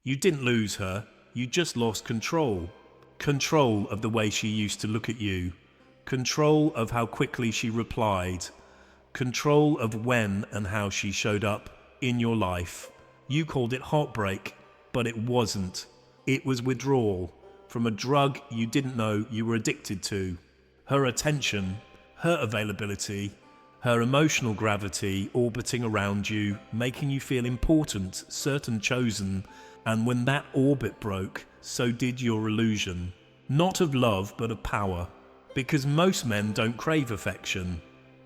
You didn't lose her, you just lost control. Control of the way she used to look at you. Control of how quickly she replied. Control of when and how she showed up in your life. You called it heartbreak, but it wasn't. It was withdrawal from a drug you didn't know you were addicted to. Her attention, her availability, her emotional gravity orbiting around you, making you feel important, certain, chosen, and when that orbit broke, so did your illusion. Not of love, but of power. Because most men don't crave affection.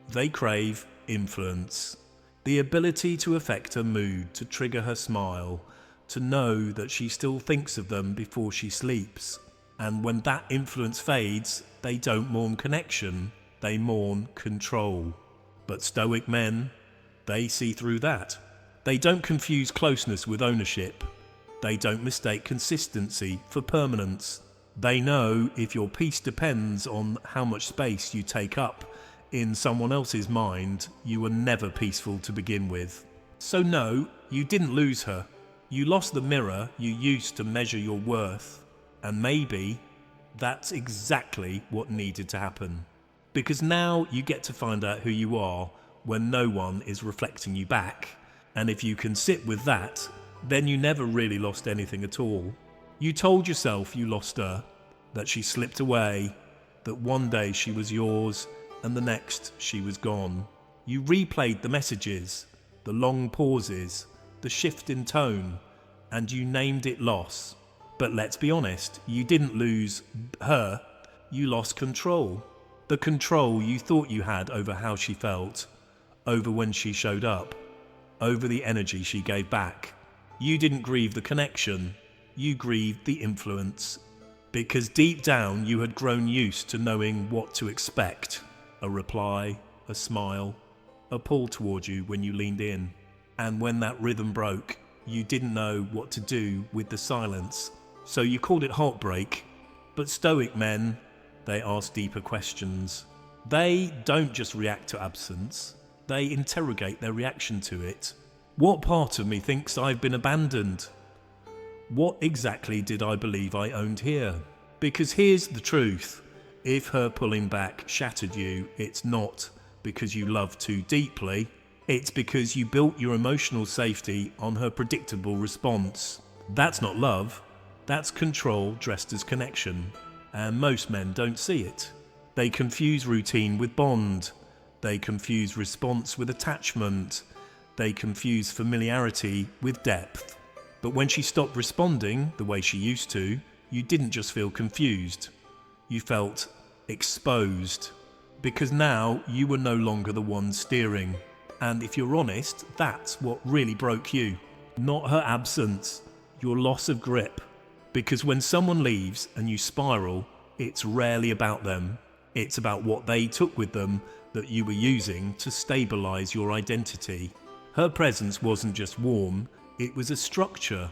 They crave influence. The ability to affect her mood, to trigger her smile, to know that she still thinks of them before she sleeps. And when that influence fades, they don't mourn connection, they mourn control. But stoic men, they see through that. They don't confuse closeness with ownership. They don't mistake consistency for permanence. They know if your peace depends on how much space you take up in someone else's mind, you were never peaceful to begin with. So no, you didn't lose her. You lost the mirror you used to measure your worth. And maybe that's exactly what needed to happen. Because now you get to find out who you are when no one is reflecting you back. And if you can sit with that, then you never really lost anything at all. You told yourself you lost her, that she slipped away, that one day she was yours and the next she was gone. You replayed the messages, the long pauses, the shift in tone, and you named it loss. But let's be honest, you didn't lose her, you lost control. The control you thought you had over how she felt, over when she showed up, over the energy she gave back. You didn't grieve the connection, you grieved the influence. Because deep down you had grown used to knowing what to expect. A reply, a smile, a pull toward you when you leaned in. And when that rhythm broke, you didn't know what to do with the silence. So you called it heartbreak. But stoic men, they ask deeper questions. They don't just react to absence, they interrogate their reaction to it. What part of me thinks I've been abandoned? What exactly did I believe I owned here? Because here's the truth. If her pulling back shattered you, it's not because you love too deeply. It's because you built your emotional safety on her predictable response. That's not love. That's control dressed as connection. And most men don't see it. They confuse routine with bond. They confuse response with attachment. They confuse familiarity with depth. But when she stopped responding the way she used to, you didn't just feel confused. You felt exposed. Because now you were no longer the one steering. And if you're honest, that's what really broke you. Not her absence, your loss of grip. Because when someone leaves and you spiral, it's rarely about them. It's about what they took with them that you were using to stabilize your identity. Her presence wasn't just warm, it was a structure.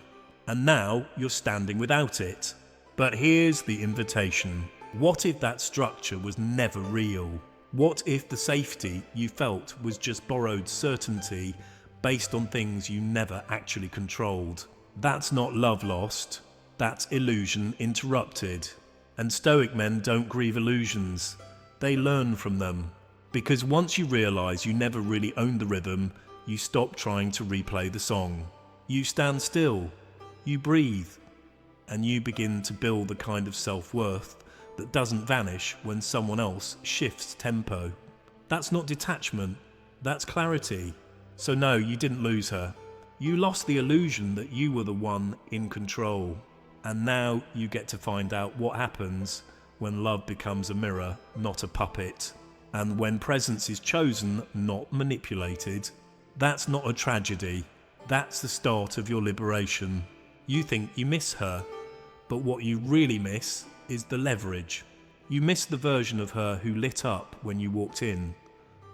And now you're standing without it. But here's the invitation. What if that structure was never real? What if the safety you felt was just borrowed certainty based on things you never actually controlled? That's not love lost. That's illusion interrupted. And stoic men don't grieve illusions. They learn from them. Because once you realize you never really owned the rhythm, you stop trying to replay the song. You stand still. You breathe. And you begin to build the kind of self-worth that doesn't vanish when someone else shifts tempo. That's not detachment. That's clarity. So no, you didn't lose her. You lost the illusion that you were the one in control. And now you get to find out what happens when love becomes a mirror, not a puppet. And when presence is chosen, not manipulated. That's not a tragedy. That's the start of your liberation. You think you miss her, but what you really miss is the leverage. You miss the version of her who lit up when you walked in,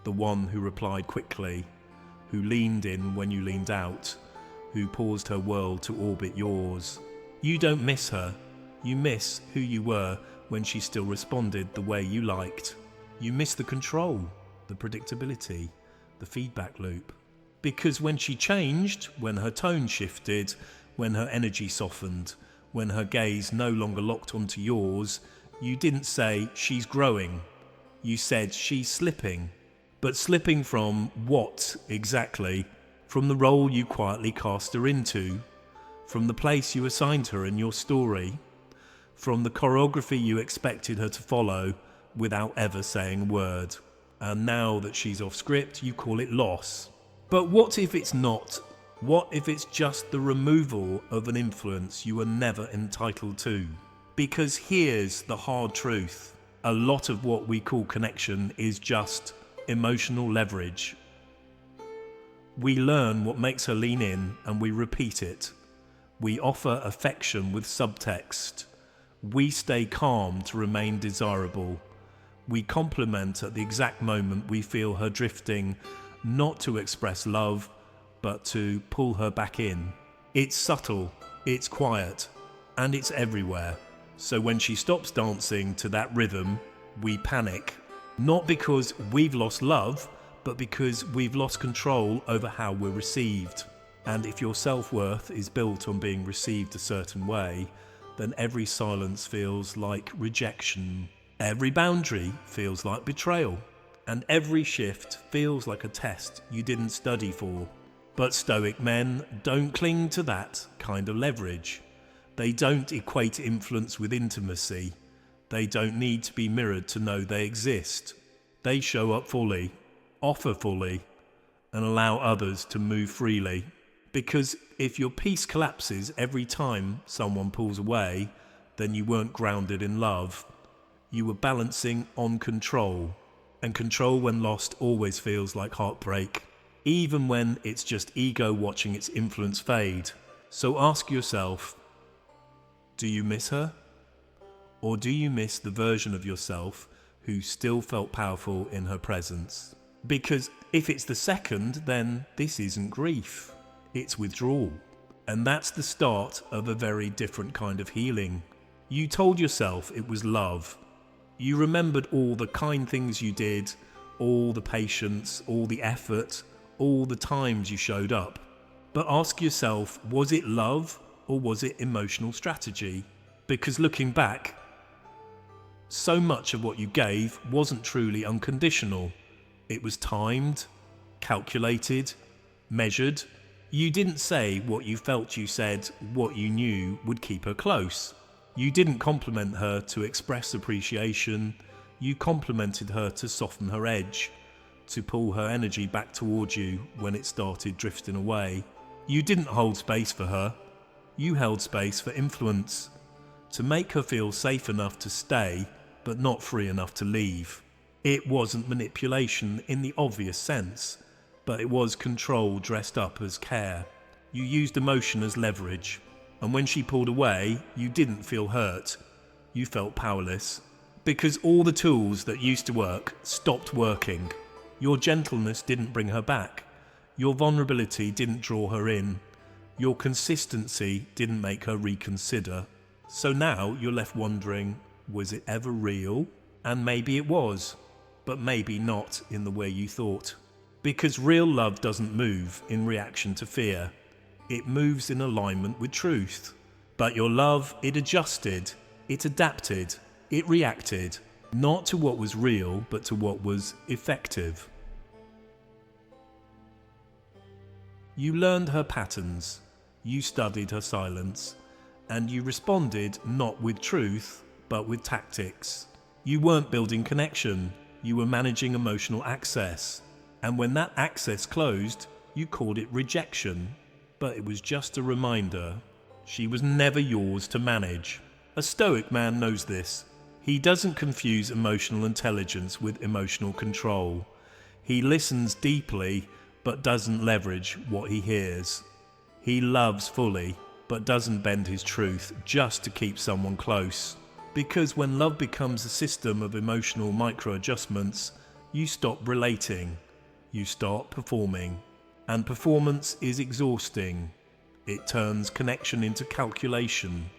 the one who replied quickly, who leaned in when you leaned out, who paused her world to orbit yours. You don't miss her. You miss who you were when she still responded the way you liked. You miss the control, the predictability, the feedback loop. Because when she changed, when her tone shifted, when her energy softened, when her gaze no longer locked onto yours, you didn't say, "She's growing." You said, "She's slipping." But slipping from what exactly? From the role you quietly cast her into, from the place you assigned her in your story, from the choreography you expected her to follow without ever saying a word. And now that she's off script, you call it loss. But what if it's not? What if it's just the removal of an influence you were never entitled to? Because here's the hard truth. A lot of what we call connection is just emotional leverage. We learn what makes her lean in and we repeat it. We offer affection with subtext. We stay calm to remain desirable. We compliment at the exact moment we feel her drifting, not to express love, but to pull her back in. It's subtle, it's quiet, and it's everywhere. So when she stops dancing to that rhythm, we panic. Not because we've lost love, but because we've lost control over how we're received. And if your self-worth is built on being received a certain way, then every silence feels like rejection. Every boundary feels like betrayal. And every shift feels like a test you didn't study for. But stoic men don't cling to that kind of leverage. They don't equate influence with intimacy. They don't need to be mirrored to know they exist. They show up fully, offer fully, and allow others to move freely. Because if your peace collapses every time someone pulls away, then you weren't grounded in love. You were balancing on control. And control when lost always feels like heartbreak, even when it's just ego watching its influence fade. So ask yourself, do you miss her? Or do you miss the version of yourself who still felt powerful in her presence? Because if it's the second, then this isn't grief, it's withdrawal. And that's the start of a very different kind of healing. You told yourself it was love. You remembered all the kind things you did, all the patience, all the effort, all the times you showed up. But ask yourself, was it love or was it emotional strategy? Because looking back, so much of what you gave wasn't truly unconditional. It was timed, calculated, measured. You didn't say what you felt, you said what you knew would keep her close. You didn't compliment her to express appreciation. You complimented her to soften her edge, to pull her energy back towards you when it started drifting away. You didn't hold space for her. You held space for influence, to make her feel safe enough to stay, but not free enough to leave. It wasn't manipulation in the obvious sense, but it was control dressed up as care. You used emotion as leverage, and when she pulled away, you didn't feel hurt. You felt powerless, because all the tools that used to work stopped working. Your gentleness didn't bring her back. Your vulnerability didn't draw her in. Your consistency didn't make her reconsider. So now you're left wondering, was it ever real? And maybe it was, but maybe not in the way you thought. Because real love doesn't move in reaction to fear. It moves in alignment with truth. But your love, it adjusted, it adapted, it reacted, not to what was real, but to what was effective. You learned her patterns, you studied her silence, and you responded not with truth, but with tactics. You weren't building connection, you were managing emotional access. And when that access closed, you called it rejection. But it was just a reminder. She was never yours to manage. A stoic man knows this. He doesn't confuse emotional intelligence with emotional control. He listens deeply, but doesn't leverage what he hears. He loves fully, but doesn't bend his truth just to keep someone close. Because when love becomes a system of emotional micro-adjustments, you stop relating, you start performing. And performance is exhausting. It turns connection into calculation.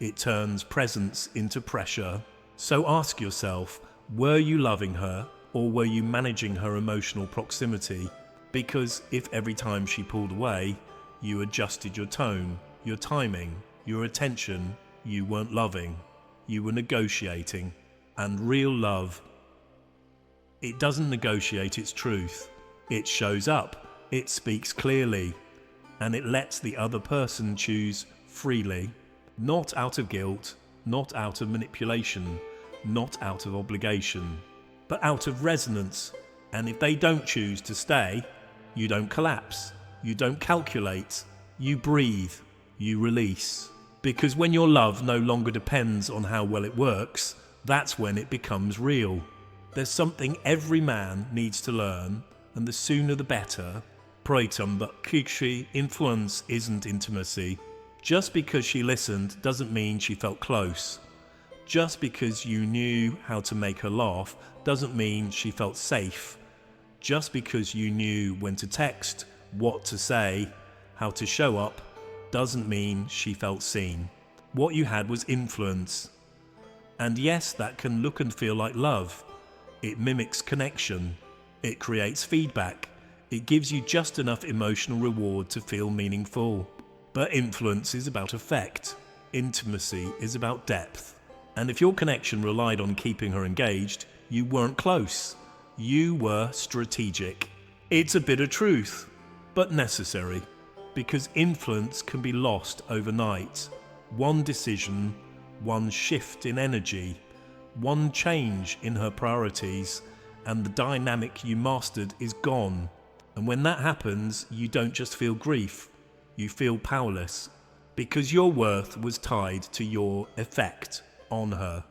It turns presence into pressure. So ask yourself, were you loving her or were you managing her emotional proximity? Because if every time she pulled away, you adjusted your tone, your timing, your attention, you weren't loving. You were negotiating. And real love, it doesn't negotiate its truth. It shows up, it speaks clearly, and it lets the other person choose freely, not out of guilt, not out of manipulation, not out of obligation, but out of resonance. And if they don't choose to stay, you don't collapse, you don't calculate, you breathe, you release. Because when your love no longer depends on how well it works, that's when it becomes real. There's something every man needs to learn, and the sooner the better. Breakup, but influence isn't intimacy. Just because she listened doesn't mean she felt close. Just because you knew how to make her laugh doesn't mean she felt safe. Just because you knew when to text, what to say, how to show up, doesn't mean she felt seen. What you had was influence. And yes, that can look and feel like love. It mimics connection. It creates feedback. It gives you just enough emotional reward to feel meaningful. But influence is about effect. Intimacy is about depth. And if your connection relied on keeping her engaged, you weren't close. You were strategic. It's a bitter truth, but necessary. Because influence can be lost overnight. One decision, one shift in energy, one change in her priorities, and the dynamic you mastered is gone. And when that happens, you don't just feel grief, you feel powerless. Because your worth was tied to your effect on her,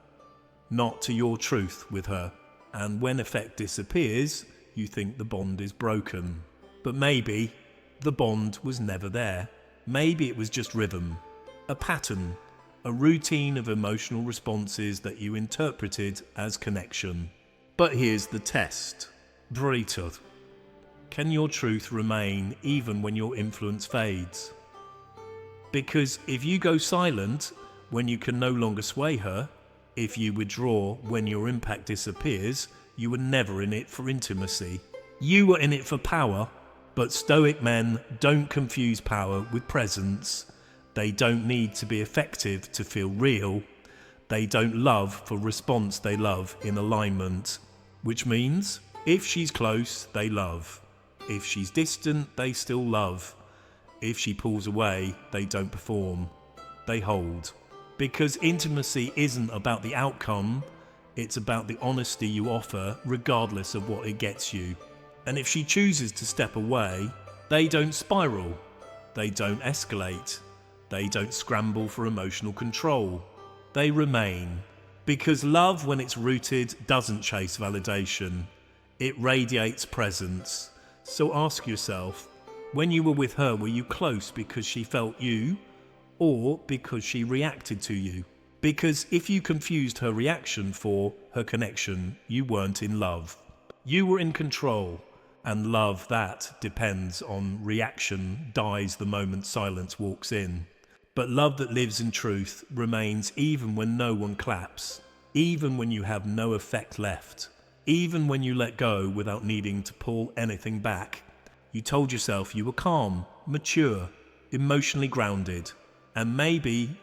not to your truth with her. And when effect disappears, you think the bond is broken. But maybe the bond was never there. Maybe it was just rhythm, a pattern, a routine of emotional responses that you interpreted as connection. But here's the test. Breakup. Can your truth remain even when your influence fades? Because if you go silent when you can no longer sway her, if you withdraw when your impact disappears, you were never in it for intimacy. You were in it for power. But stoic men don't confuse power with presence. They don't need to be effective to feel real. They don't love for response, they love in alignment. Which means, if she's close, they love. If she's distant, they still love. If she pulls away, they don't perform. They hold. Because intimacy isn't about the outcome, it's about the honesty you offer regardless of what it gets you. And if she chooses to step away, they don't spiral, they don't escalate, they don't scramble for emotional control. They remain. Because love, when it's rooted, doesn't chase validation. It radiates presence. So ask yourself, when you were with her, were you close because she felt you, or because she reacted to you? Because if you confused her reaction for her connection, you weren't in love. You were in control. And love that depends on reaction dies the moment silence walks in. But love that lives in truth remains even when no one claps, even when you have no effect left, even when you let go without needing to pull anything back. You told yourself you were calm, mature, emotionally grounded, and maybe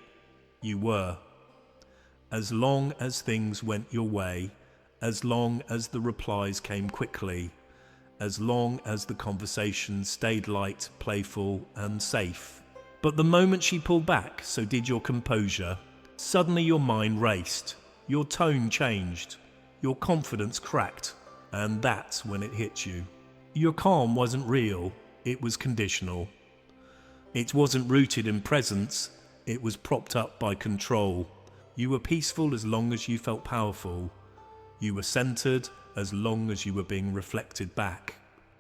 you were. As long as things went your way, as long as the replies came quickly, as long as the conversation stayed light, playful, and safe. But the moment she pulled back, so did your composure. Suddenly your mind raced, your tone changed, your confidence cracked, and that's when it hit you. Your calm wasn't real, it was conditional. It wasn't rooted in presence, it was propped up by control. You were peaceful as long as you felt powerful. You were centered as long as you were being reflected back.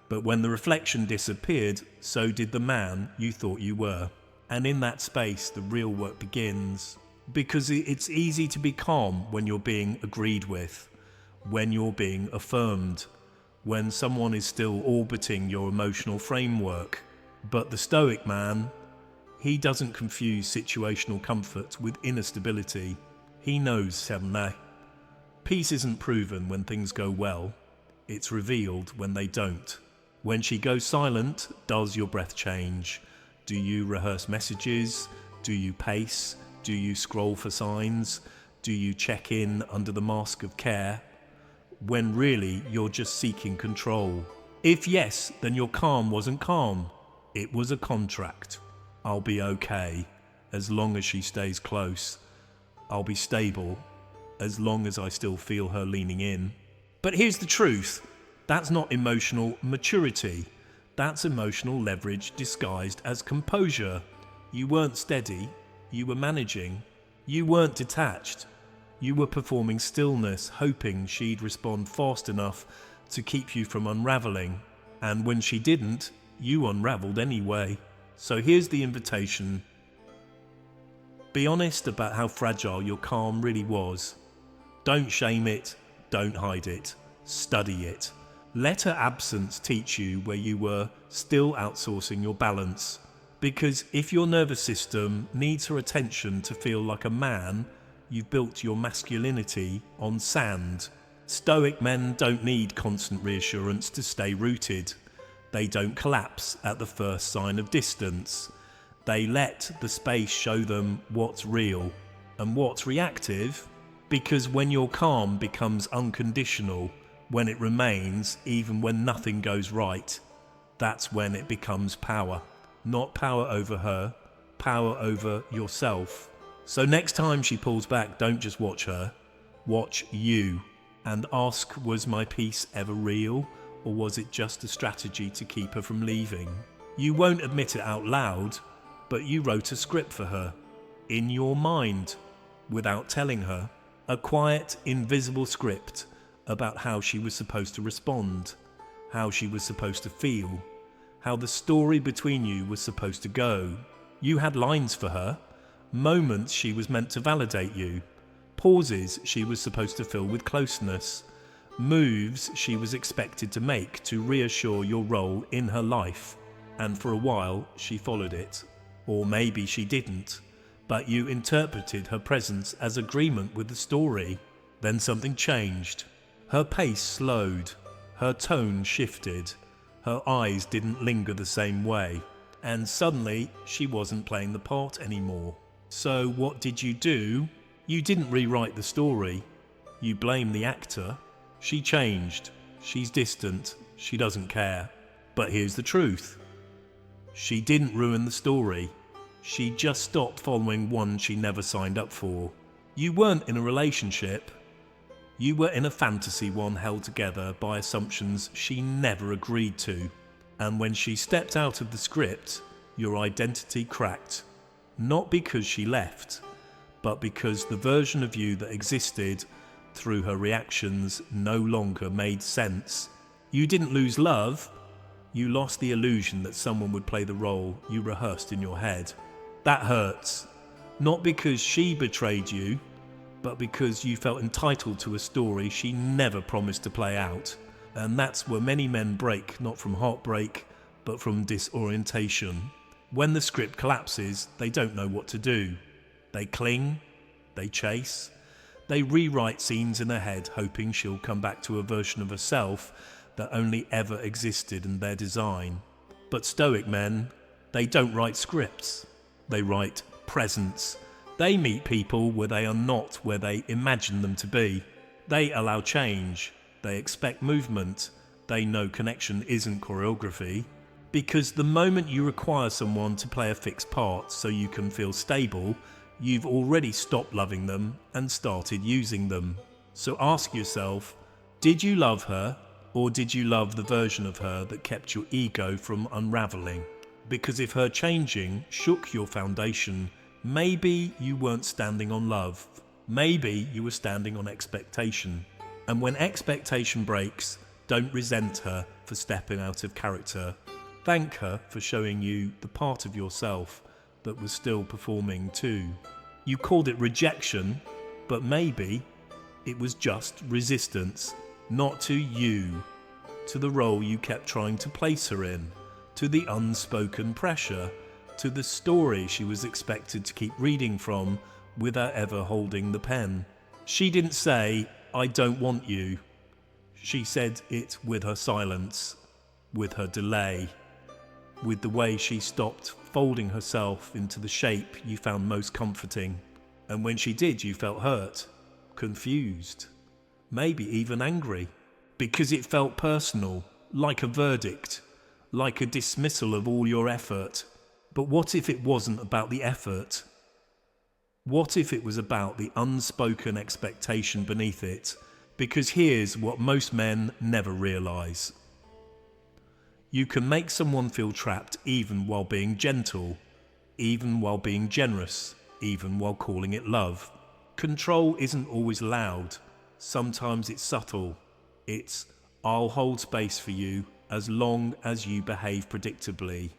But when the reflection disappeared, so did the man you thought you were. And in that space, the real work begins. Because it's easy to be calm when you're being agreed with, when you're being affirmed, when someone is still orbiting your emotional framework. But the stoic man, he doesn't confuse situational comfort with inner stability. He knows Semne. Peace isn't proven when things go well. It's revealed when they don't. When she goes silent, does your breath change? Do you rehearse messages? Do you pace? Do you scroll for signs? Do you check in under the mask of care? When really you're just seeking control. If yes, then your calm wasn't calm. It was a contract. I'll be okay as long as she stays close. I'll be stable as long as I still feel her leaning in. But here's the truth. That's not emotional maturity. That's emotional leverage disguised as composure. You weren't steady. You were managing. You weren't detached. You were performing stillness, hoping she'd respond fast enough to keep you from unraveling. And when she didn't, you unraveled anyway. So here's the invitation. Be honest about how fragile your calm really was. Don't shame it. Don't hide it. Study it. Let her absence teach you where you were still outsourcing your balance. Because if your nervous system needs her attention to feel like a man, you've built your masculinity on sand. Stoic men don't need constant reassurance to stay rooted. They don't collapse at the first sign of distance. They let the space show them what's real and what's reactive. Because when your calm becomes unconditional, when it remains even when nothing goes right, that's when it becomes power. Not power over her, power over yourself. So next time she pulls back, don't just watch her, watch you. And ask, was my peace ever real, or was it just a strategy to keep her from leaving? You won't admit it out loud, but you wrote a script for her, in your mind, without telling her. A quiet, invisible script about how she was supposed to respond, how she was supposed to feel, how the story between you was supposed to go. You had lines for her, moments she was meant to validate you, pauses she was supposed to fill with closeness, moves she was expected to make to reassure your role in her life. And for a while she followed it. Or maybe she didn't, but you interpreted her presence as agreement with the story. Then something changed. Her pace slowed, her tone shifted, her eyes didn't linger the same way, and suddenly she wasn't playing the part anymore. So what did you do? You didn't rewrite the story. You blamed the actor. She changed. She's distant. She doesn't care. But here's the truth. She didn't ruin the story. She just stopped following one she never signed up for. You weren't in a relationship. You were in a fantasy one held together by assumptions she never agreed to. And when she stepped out of the script, your identity cracked. Not because she left, but because the version of you that existed through her reactions no longer made sense. You didn't lose love. You lost the illusion that someone would play the role you rehearsed in your head. That hurts. Not because she betrayed you, but because you felt entitled to a story she never promised to play out. And that's where many men break, not from heartbreak, but from disorientation. When the script collapses, they don't know what to do. They cling, they chase, they rewrite scenes in their head, hoping she'll come back to a version of herself that only ever existed in their design. But stoic men, they don't write scripts. They write presence. They meet people where they are not where they imagine them to be. They allow change. They expect movement. They know connection isn't choreography. Because the moment you require someone to play a fixed part so you can feel stable, you've already stopped loving them and started using them. So ask yourself, did you love her, or did you love the version of her that kept your ego from unraveling? Because if her changing shook your foundation, maybe you weren't standing on love. Maybe you were standing on expectation. And when expectation breaks, don't resent her for stepping out of character. Thank her for showing you the part of yourself that was still performing too. You called it rejection, but maybe it was just resistance, not to you, to the role you kept trying to place her in, to the unspoken pressure, to the story she was expected to keep reading from without ever holding the pen. She didn't say, "I don't want you." She said it with her silence, with her delay, with the way she stopped folding herself into the shape you found most comforting. And when she did, you felt hurt, confused, maybe even angry, because it felt personal, like a verdict, like a dismissal of all your effort. But what if it wasn't about the effort? What if it was about the unspoken expectation beneath it? Because here's what most men never realize. You can make someone feel trapped even while being gentle, even while being generous, even while calling it love. Control isn't always loud. Sometimes it's subtle. It's, I'll hold space for you as long as you behave predictably.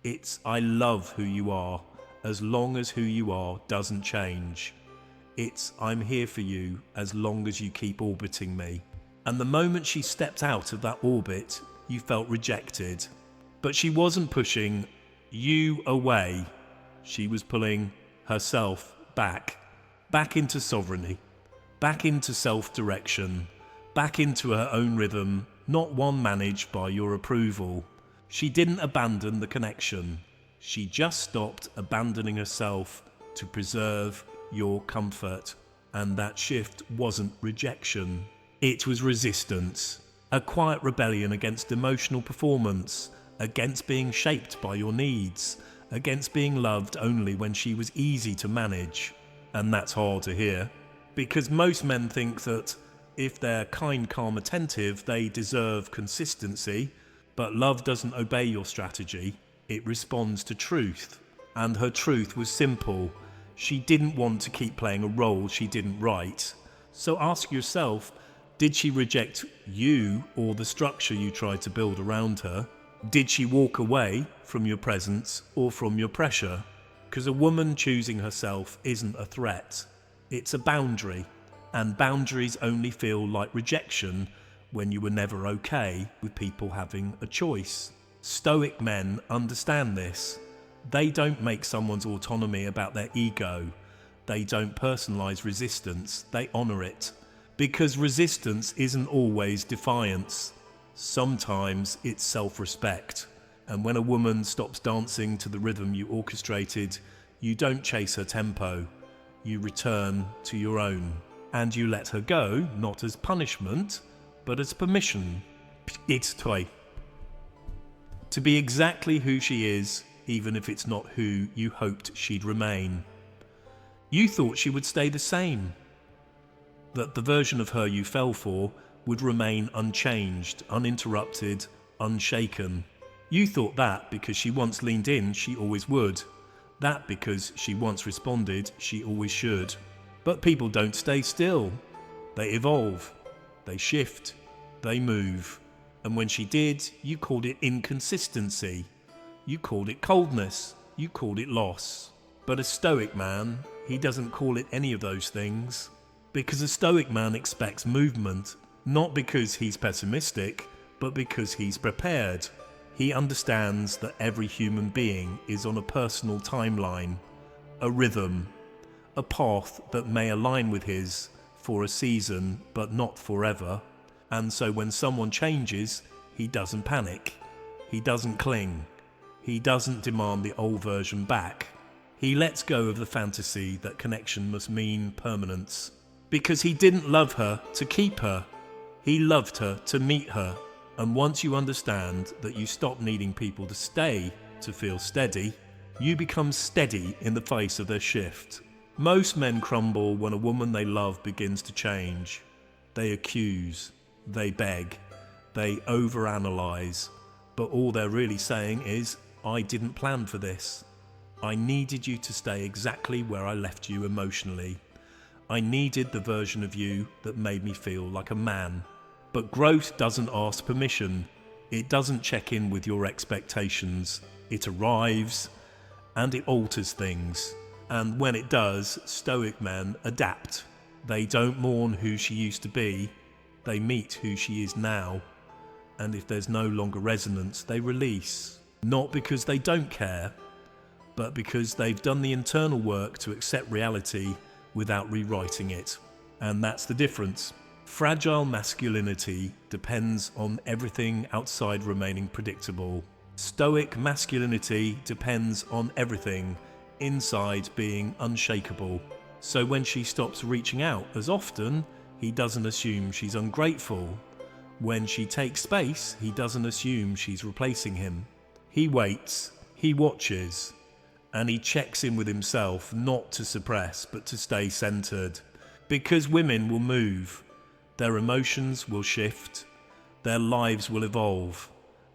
It's, I love who you are as long as who you are doesn't change. It's, I'm here for you as long as you keep orbiting me. And the moment she stepped out of that orbit, you felt rejected. But she wasn't pushing you away. She was pulling herself back into sovereignty, back into self-direction, back into her own rhythm, not one managed by your approval. She didn't abandon the connection. She just stopped abandoning herself to preserve your comfort. And that shift wasn't rejection. It was resistance, a quiet rebellion against emotional performance, against being shaped by your needs, against being loved only when she was easy to manage. And that's hard to hear, because most men think that if they're kind, calm, attentive, they deserve consistency, but love doesn't obey your strategy. It responds to truth. And her truth was simple. She didn't want to keep playing a role she didn't write. So ask yourself, did she reject you or the structure you tried to build around her? Did she walk away from your presence or from your pressure? Because a woman choosing herself isn't a threat. It's a boundary. And boundaries only feel like rejection when you were never okay with people having a choice. Stoic men understand this. They don't make someone's autonomy about their ego. They don't personalize resistance, they honor it. Because resistance isn't always defiance. Sometimes it's self-respect. And when a woman stops dancing to the rhythm you orchestrated, you don't chase her tempo. You return to your own. And you let her go, not as punishment, but as permission. It's toy. To be exactly who she is, even if it's not who you hoped she'd remain. You thought she would stay the same. That the version of her you fell for would remain unchanged, uninterrupted, unshaken. You thought that because she once leaned in, she always would. That because she once responded, she always should. But people don't stay still. They evolve. They shift. They move. And when she did, you called it inconsistency. You called it coldness. You called it loss. But a stoic man, he doesn't call it any of those things. Because a stoic man expects movement, not because he's pessimistic, but because he's prepared. He understands that every human being is on a personal timeline, a rhythm, a path that may align with his for a season, but not forever. And so when someone changes, he doesn't panic. He doesn't cling. He doesn't demand the old version back. He lets go of the fantasy that connection must mean permanence. Because he didn't love her to keep her. He loved her to meet her. And once you understand that you stop needing people to stay to feel steady, you become steady in the face of their shift. Most men crumble when a woman they love begins to change. They accuse, they beg, they overanalyze, but all they're really saying is, I didn't plan for this. I needed you to stay exactly where I left you emotionally. I needed the version of you that made me feel like a man. But growth doesn't ask permission. It doesn't check in with your expectations. It arrives and it alters things. And when it does, stoic men adapt. They don't mourn who she used to be. They meet who she is now. And if there's no longer resonance, they release. Not because they don't care, but because they've done the internal work to accept reality without rewriting it. And that's the difference. Fragile masculinity depends on everything outside remaining predictable. Stoic masculinity depends on everything inside being unshakable. So when she stops reaching out as often, he doesn't assume she's ungrateful. When she takes space, he doesn't assume she's replacing him. He waits, he watches, and he checks in with himself, not to suppress, but to stay centered. Because women will move, their emotions will shift, their lives will evolve,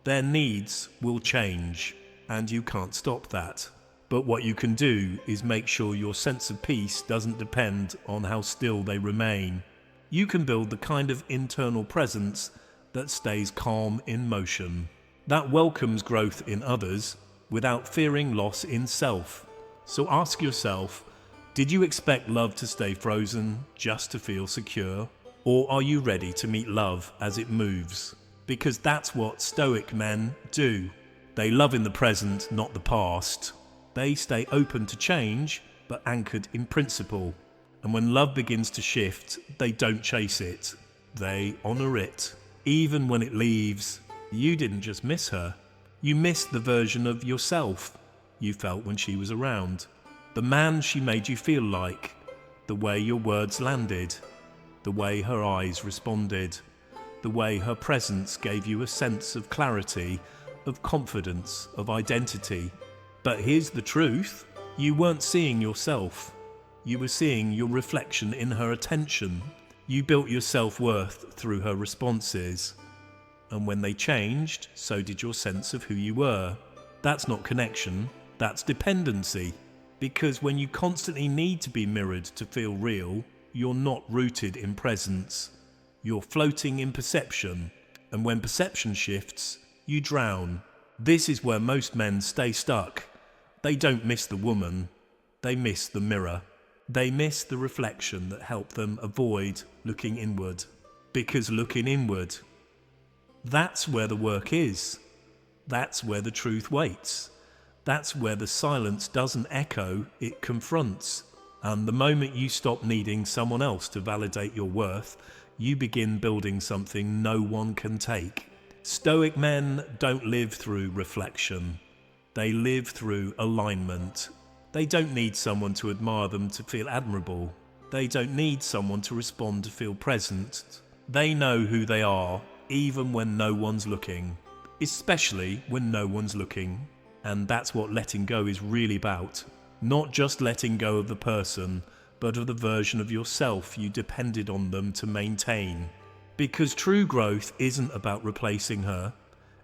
their needs will change, and you can't stop that. But what you can do is make sure your sense of peace doesn't depend on how still they remain. You can build the kind of internal presence that stays calm in motion, that welcomes growth in others without fearing loss in self. So ask yourself, did you expect love to stay frozen just to feel secure? Or are you ready to meet love as it moves? Because that's what Stoic men do. They love in the present, not the past. They stay open to change, but anchored in principle. And when love begins to shift, they don't chase it. They honor it. Even when it leaves, you didn't just miss her. You missed the version of yourself you felt when she was around. The man she made you feel like. The way your words landed. The way her eyes responded. The way her presence gave you a sense of clarity, of confidence, of identity. But here's the truth. You weren't seeing yourself. You were seeing your reflection in her attention. You built your self-worth through her responses. And when they changed, so did your sense of who you were. That's not connection, that's dependency. Because when you constantly need to be mirrored to feel real, you're not rooted in presence. You're floating in perception. And when perception shifts, you drown. This is where most men stay stuck. They don't miss the woman, they miss the mirror. They miss the reflection that helped them avoid looking inward. Because looking inward, that's where the work is. That's where the truth waits. That's where the silence doesn't echo, it confronts. And the moment you stop needing someone else to validate your worth, you begin building something no one can take. Stoic men don't live through reflection. They live through alignment. They don't need someone to admire them to feel admirable. They don't need someone to respond to feel present. They know who they are, even when no one's looking. Especially when no one's looking. And that's what letting go is really about. Not just letting go of the person, but of the version of yourself you depended on them to maintain. Because true growth isn't about replacing her.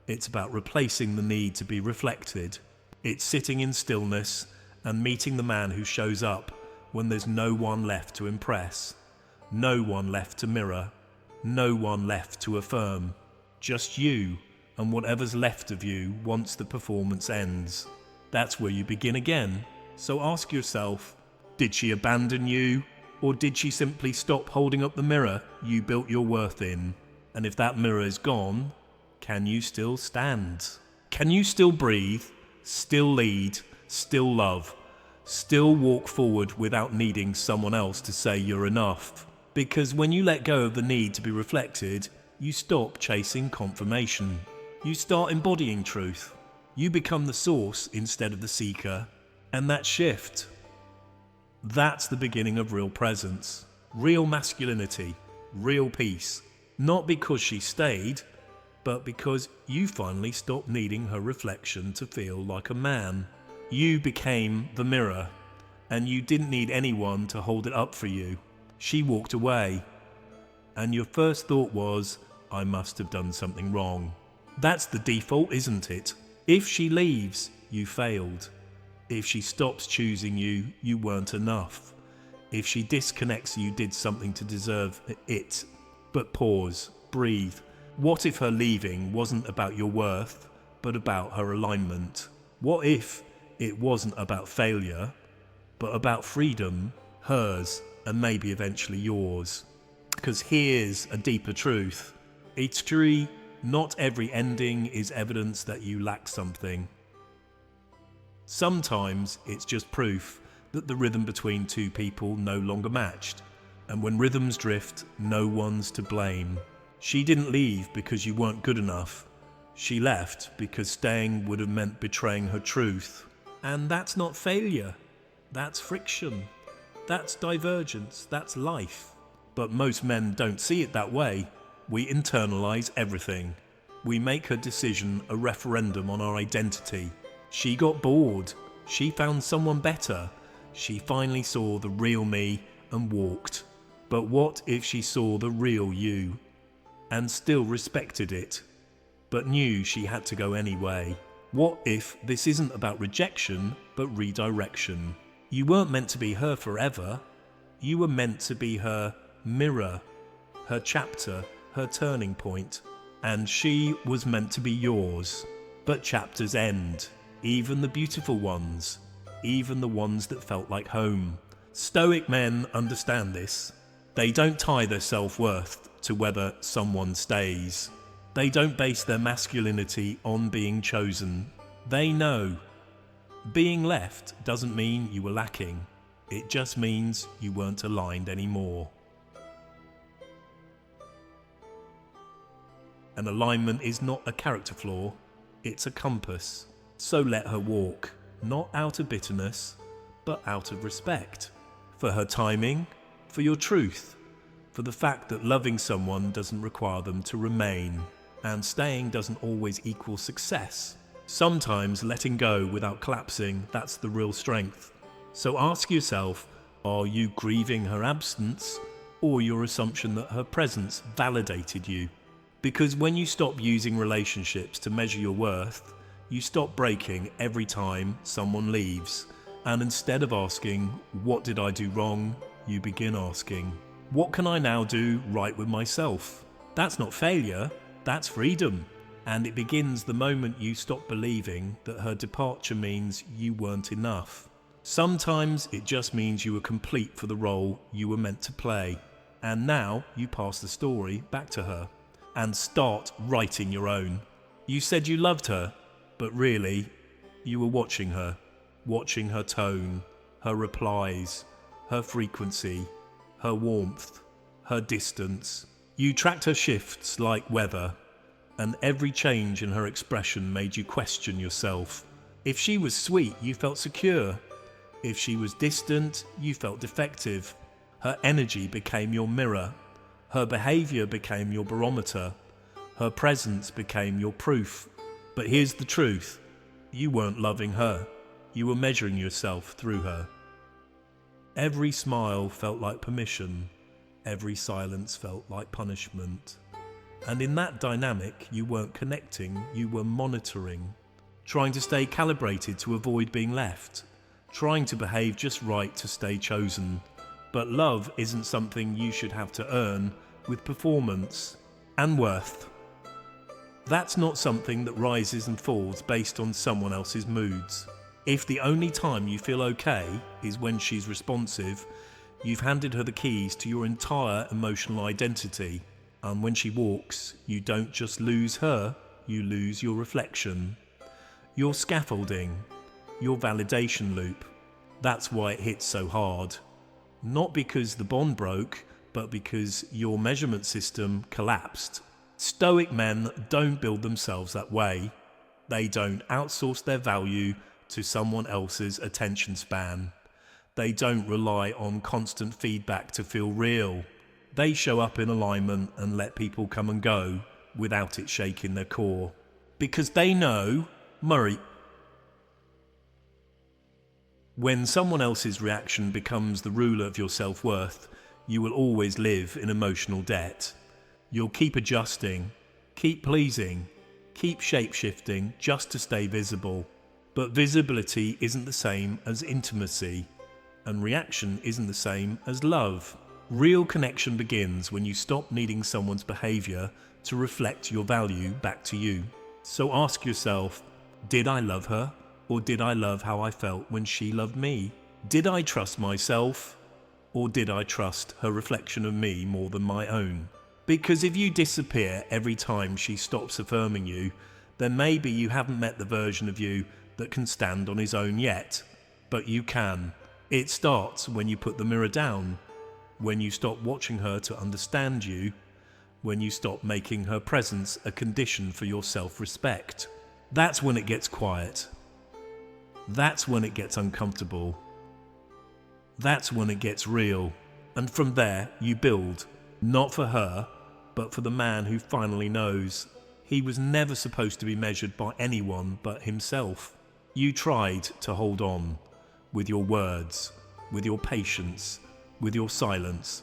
It's about replacing the need to be reflected. It's sitting in stillness and meeting the man who shows up when there's no one left to impress, no one left to mirror, no one left to affirm. Just you and whatever's left of you once the performance ends. That's where you begin again. So ask yourself, did she abandon you? Or did she simply stop holding up the mirror you built your worth in? And if that mirror is gone, can you still stand? Can you still breathe, still lead, still love, still walk forward without needing someone else to say you're enough? Because when you let go of the need to be reflected, you stop chasing confirmation. You start embodying truth. You become the source instead of the seeker. And that shift, that's the beginning of real presence, real masculinity, real peace. Not because she stayed, but because you finally stopped needing her reflection to feel like a man. You became the mirror, and you didn't need anyone to hold it up for you. She walked away, and your first thought was, I must have done something wrong. That's the default, isn't it? If she leaves, you failed. If she stops choosing you, you weren't enough. If she disconnects, you did something to deserve it. But pause, breathe. What if her leaving wasn't about your worth, but about her alignment? What if it wasn't about failure, but about freedom, hers, and maybe eventually yours? Because here's a deeper truth. It's true, not every ending is evidence that you lack something. Sometimes it's just proof that the rhythm between two people no longer matched. And when rhythms drift, no one's to blame. She didn't leave because you weren't good enough. She left because staying would have meant betraying her truth. And that's not failure. That's friction. That's divergence. That's life. But most men don't see it that way. We internalize everything. We make her decision a referendum on our identity. She got bored. She found someone better. She finally saw the real me and walked. But what if she saw the real you and still respected it, but knew she had to go anyway? What if this isn't about rejection, but redirection? You weren't meant to be her forever. You were meant to be her mirror, her chapter, her turning point. And she was meant to be yours. But chapters end, even the beautiful ones, even the ones that felt like home. Stoic men understand this. They don't tie their self-worth to whether someone stays. They don't base their masculinity on being chosen. They know. Being left doesn't mean you were lacking. It just means you weren't aligned anymore. An alignment is not a character flaw, it's a compass. So let her walk, not out of bitterness, but out of respect. For her timing, for your truth, for the fact that loving someone doesn't require them to remain, and staying doesn't always equal success. Sometimes letting go without collapsing, that's the real strength. So ask yourself, are you grieving her absence, or your assumption that her presence validated you? Because when you stop using relationships to measure your worth, you stop breaking every time someone leaves. And instead of asking, what did I do wrong? You begin asking, what can I now do right with myself? That's not failure, that's freedom. And it begins the moment you stop believing that her departure means you weren't enough. Sometimes it just means you were complete for the role you were meant to play. And now you pass the story back to her and start writing your own. You said you loved her, but really, you were watching her tone, her replies, her frequency, her warmth, her distance. You tracked her shifts like weather, and every change in her expression made you question yourself. If she was sweet, you felt secure. If she was distant, you felt defective. Her energy became your mirror. Her behavior became your barometer. Her presence became your proof. But here's the truth. You weren't loving her. You were measuring yourself through her. Every smile felt like permission. Every silence felt like punishment. And in that dynamic, you weren't connecting, you were monitoring. Trying to stay calibrated to avoid being left. Trying to behave just right to stay chosen. But love isn't something you should have to earn with performance and worth. That's not something that rises and falls based on someone else's moods. If the only time you feel okay is when she's responsive, you've handed her the keys to your entire emotional identity. And when she walks, you don't just lose her, you lose your reflection, your scaffolding, your validation loop. That's why it hits so hard. Not because the bond broke, but because your measurement system collapsed. Stoic men don't build themselves that way. They don't outsource their value to someone else's attention span. They don't rely on constant feedback to feel real. They show up in alignment and let people come and go without it shaking their core. Because they know, Murray, when someone else's reaction becomes the ruler of your self-worth, you will always live in emotional debt. You'll keep adjusting, keep pleasing, keep shape-shifting just to stay visible. But visibility isn't the same as intimacy, and reaction isn't the same as love. Real connection begins when you stop needing someone's behavior to reflect your value back to you. So ask yourself, did I love her? Or did I love how I felt when she loved me? Did I trust myself? Or did I trust her reflection of me more than my own? Because if you disappear every time she stops affirming you, then maybe you haven't met the version of you that can stand on his own yet. But you can. It starts when you put the mirror down, when you stop watching her to understand you, when you stop making her presence a condition for your self-respect. That's when it gets quiet. That's when it gets uncomfortable. That's when it gets real. And from there, you build, not for her, but for the man who finally knows. He was never supposed to be measured by anyone but himself. You tried to hold on, with your words, with your patience, with your silence,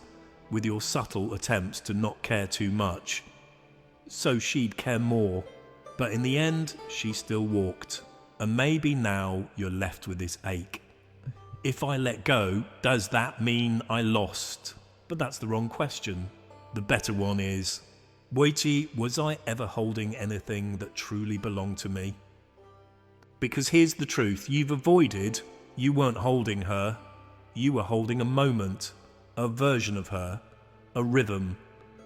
with your subtle attempts to not care too much, so she'd care more. But in the end, she still walked. And maybe now you're left with this ache. If I let go, does that mean I lost? But that's the wrong question. The better one is, Boiti, was I ever holding anything that truly belonged to me? Because here's the truth, you weren't holding her. You were holding a moment, a version of her, a rhythm,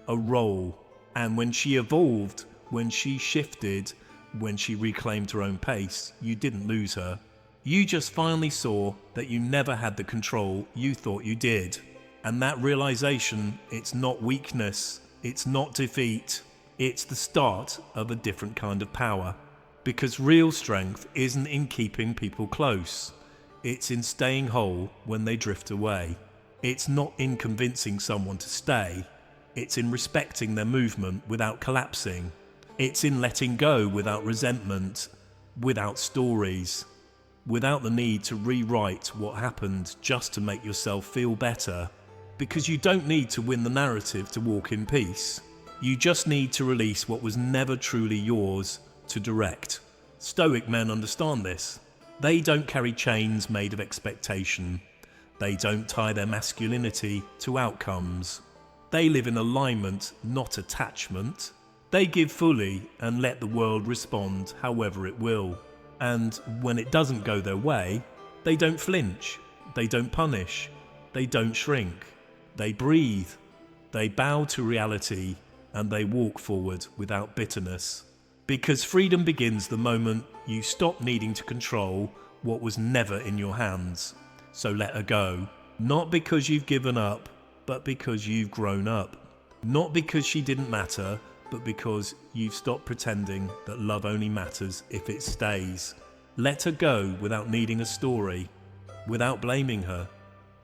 a role. And when she evolved, when she shifted, when she reclaimed her own pace, you didn't lose her. You just finally saw that you never had the control you thought you did. And that realization, it's not weakness, it's not defeat, it's the start of a different kind of power. Because real strength isn't in keeping people close. It's in staying whole when they drift away. It's not in convincing someone to stay. It's in respecting their movement without collapsing. It's in letting go without resentment, without stories, without the need to rewrite what happened just to make yourself feel better. Because you don't need to win the narrative to walk in peace. You just need to release what was never truly yours to direct. Stoic men understand this. They don't carry chains made of expectation. They don't tie their masculinity to outcomes. They live in alignment, not attachment. They give fully and let the world respond however it will. And when it doesn't go their way, they don't flinch. They don't punish. They don't shrink. They breathe. They bow to reality and they walk forward without bitterness. Because freedom begins the moment you stop needing to control what was never in your hands. So let her go. Not because you've given up, but because you've grown up. Not because she didn't matter, but because you've stopped pretending that love only matters if it stays. Let her go without needing a story, without blaming her,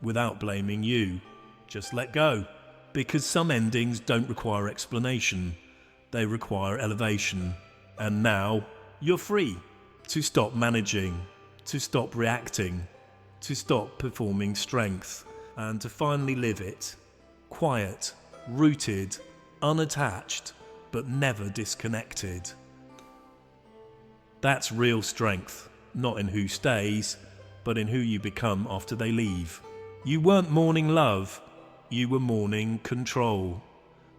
without blaming you. Just let go. Because some endings don't require explanation. They require elevation. And now, you're free to stop managing, to stop reacting, to stop performing strength, and to finally live it. Quiet, rooted, unattached, but never disconnected. That's real strength, not in who stays, but in who you become after they leave. You weren't mourning love, you were mourning control.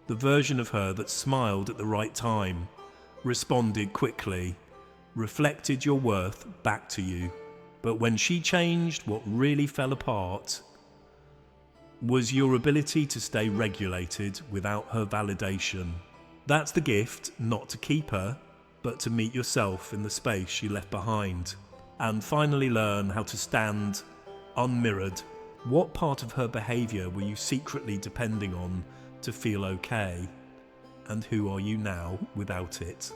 The version of her that smiled at the right time, responded quickly, reflected your worth back to you. But when she changed, what really fell apart was your ability to stay regulated without her validation. That's the gift, not to keep her, but to meet yourself in the space she left behind, and finally learn how to stand unmirrored. What part of her behaviour were you secretly depending on to feel okay? And who are you now without it?